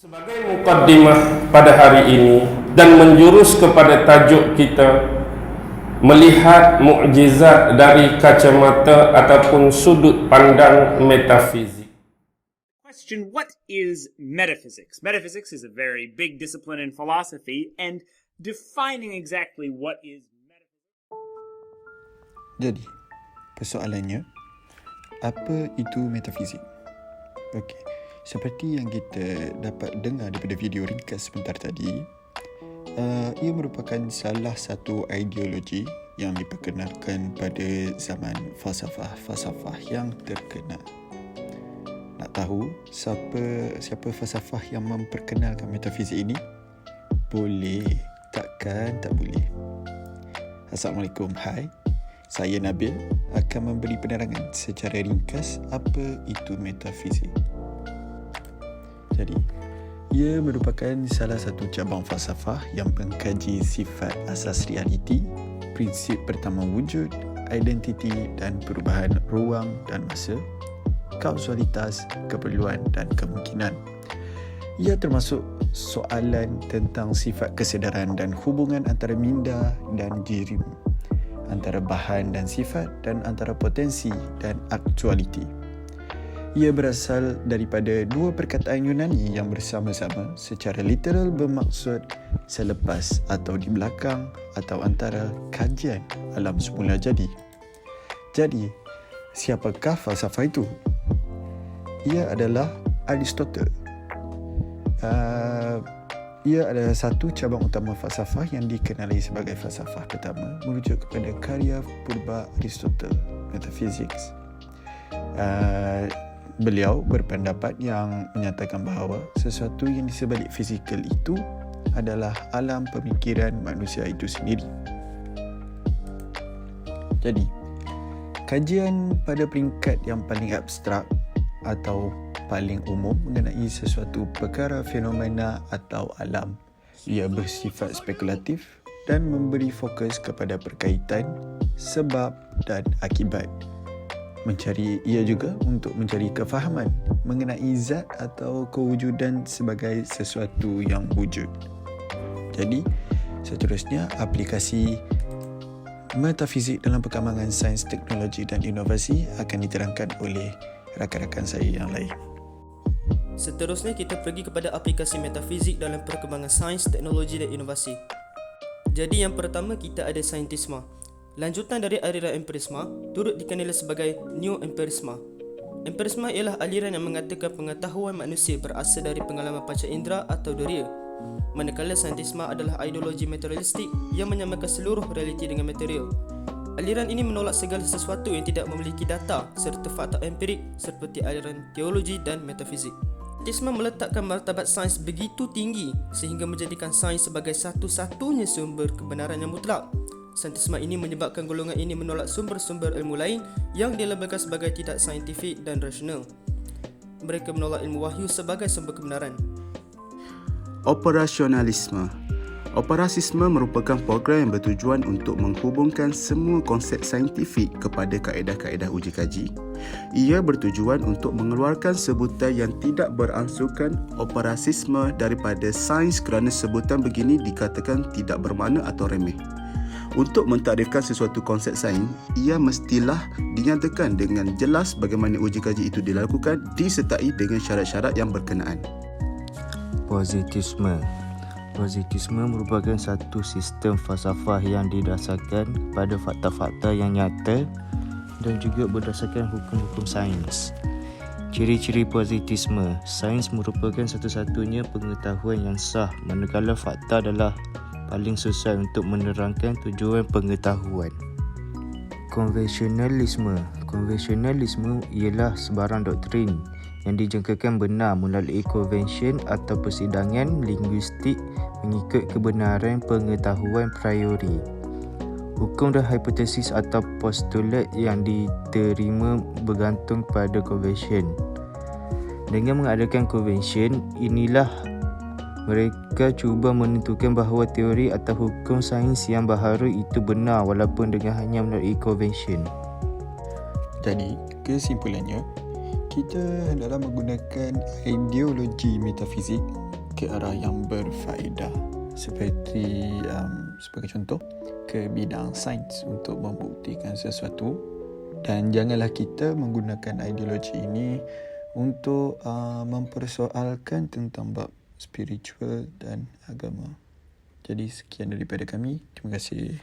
Sebagai mukaddimah pada hari ini dan menjurus kepada tajuk kita, melihat mukjizat dari kacamata ataupun sudut pandang metafizik. Question: what is metaphysics? Metaphysics is a very big discipline in philosophy, and defining exactly what is metaphysics. Jadi, persoalannya, apa itu metafizik? Okey, seperti yang kita dapat dengar daripada video ringkas sebentar tadi, ia merupakan salah satu ideologi yang diperkenalkan pada zaman falsafah yang terkenal. Nak tahu siapa falsafah yang memperkenalkan metafizik ini? Boleh, takkan tak boleh. Assalamualaikum, hai. Saya Nabil akan memberi penerangan secara ringkas apa itu metafizik. Jadi, ia merupakan salah satu cabang falsafah yang mengkaji sifat asas realiti, prinsip pertama wujud, identiti dan perubahan ruang dan masa, kausalitas, keperluan dan kemungkinan. Ia termasuk soalan tentang sifat kesedaran dan hubungan antara minda dan diri, antara bahan dan sifat dan antara potensi dan aktualiti. Ia berasal daripada dua perkataan Yunani yang bersama-sama secara literal bermaksud selepas atau di belakang atau antara kajian alam semula jadi. Jadi, siapakah falsafah itu? Ia adalah Aristotle. Ia adalah satu cabang utama falsafah yang dikenali sebagai falsafah pertama merujuk kepada karya purba Aristotle, Metaphysics. Beliau berpendapat yang menyatakan bahawa sesuatu yang di sebalik fizikal itu adalah alam pemikiran manusia itu sendiri. Jadi, kajian pada peringkat yang paling abstrak atau paling umum mengenai sesuatu perkara fenomena atau alam. Ia bersifat spekulatif dan memberi fokus kepada perkaitan, sebab dan akibat. Ia juga untuk mencari kefahaman mengenai zat atau kewujudan sebagai sesuatu yang wujud. Jadi, seterusnya aplikasi metafizik dalam perkembangan sains, teknologi dan inovasi akan diterangkan oleh rakan-rakan saya yang lain. Seterusnya kita pergi kepada aplikasi metafizik dalam perkembangan sains, teknologi dan inovasi. Jadi yang pertama kita ada saintisma. Lanjutan dari aliran empirisma turut dikenali sebagai neo-empirisma. Empirisma ialah aliran yang mengatakan pengetahuan manusia berasal dari pengalaman panca indera atau deria. Manakala saintisma adalah ideologi materialistik yang menyamakan seluruh realiti dengan material. Aliran ini menolak segala sesuatu yang tidak memiliki data serta fakta empirik seperti aliran teologi dan metafizik. Saintisme meletakkan martabat sains begitu tinggi sehingga menjadikan sains sebagai satu-satunya sumber kebenaran yang mutlak. Saintisme ini menyebabkan golongan ini menolak sumber-sumber ilmu lain yang dilabelkan sebagai tidak saintifik dan rasional. Mereka menolak ilmu wahyu sebagai sumber kebenaran. Operasionalisme. Operasisme merupakan program yang bertujuan untuk menghubungkan semua konsep saintifik kepada kaedah-kaedah uji kaji. Ia bertujuan untuk mengeluarkan sebutan yang tidak berangsukan operasisme daripada sains kerana sebutan begini dikatakan tidak bermakna atau remeh. Untuk mentakdirkan sesuatu konsep sains, ia mestilah dinyatakan dengan jelas bagaimana uji kaji itu dilakukan disertai dengan syarat-syarat yang berkenaan. Positisme. Positisme merupakan satu sistem falsafah yang didasarkan pada fakta-fakta yang nyata dan juga berdasarkan hukum-hukum sains. Ciri-ciri positisme. Sains merupakan satu-satunya pengetahuan yang sah, manakala fakta adalah paling susah untuk menerangkan tujuan pengetahuan. Konvensionalisme. Konvensionalisme ialah sebarang doktrin yang dijangkakan benar melalui konvensyen atau persidangan linguistik mengikut kebenaran pengetahuan priori. Hukum dan hipotesis atau postulat yang diterima bergantung pada konvensyen. Dengan mengadakan konvensyen, inilah mereka cuba menentukan bahawa teori atau hukum sains yang baharu itu benar walaupun dengan hanya melalui konvensyen. Jadi, kesimpulannya, kita hendaklah menggunakan ideologi metafizik ke arah yang berfaedah, seperti sebagai contoh ke bidang sains untuk membuktikan sesuatu, dan janganlah kita menggunakan ideologi ini untuk mempersoalkan tentang bab spiritual dan agama. Jadi sekian daripada kami. Terima kasih.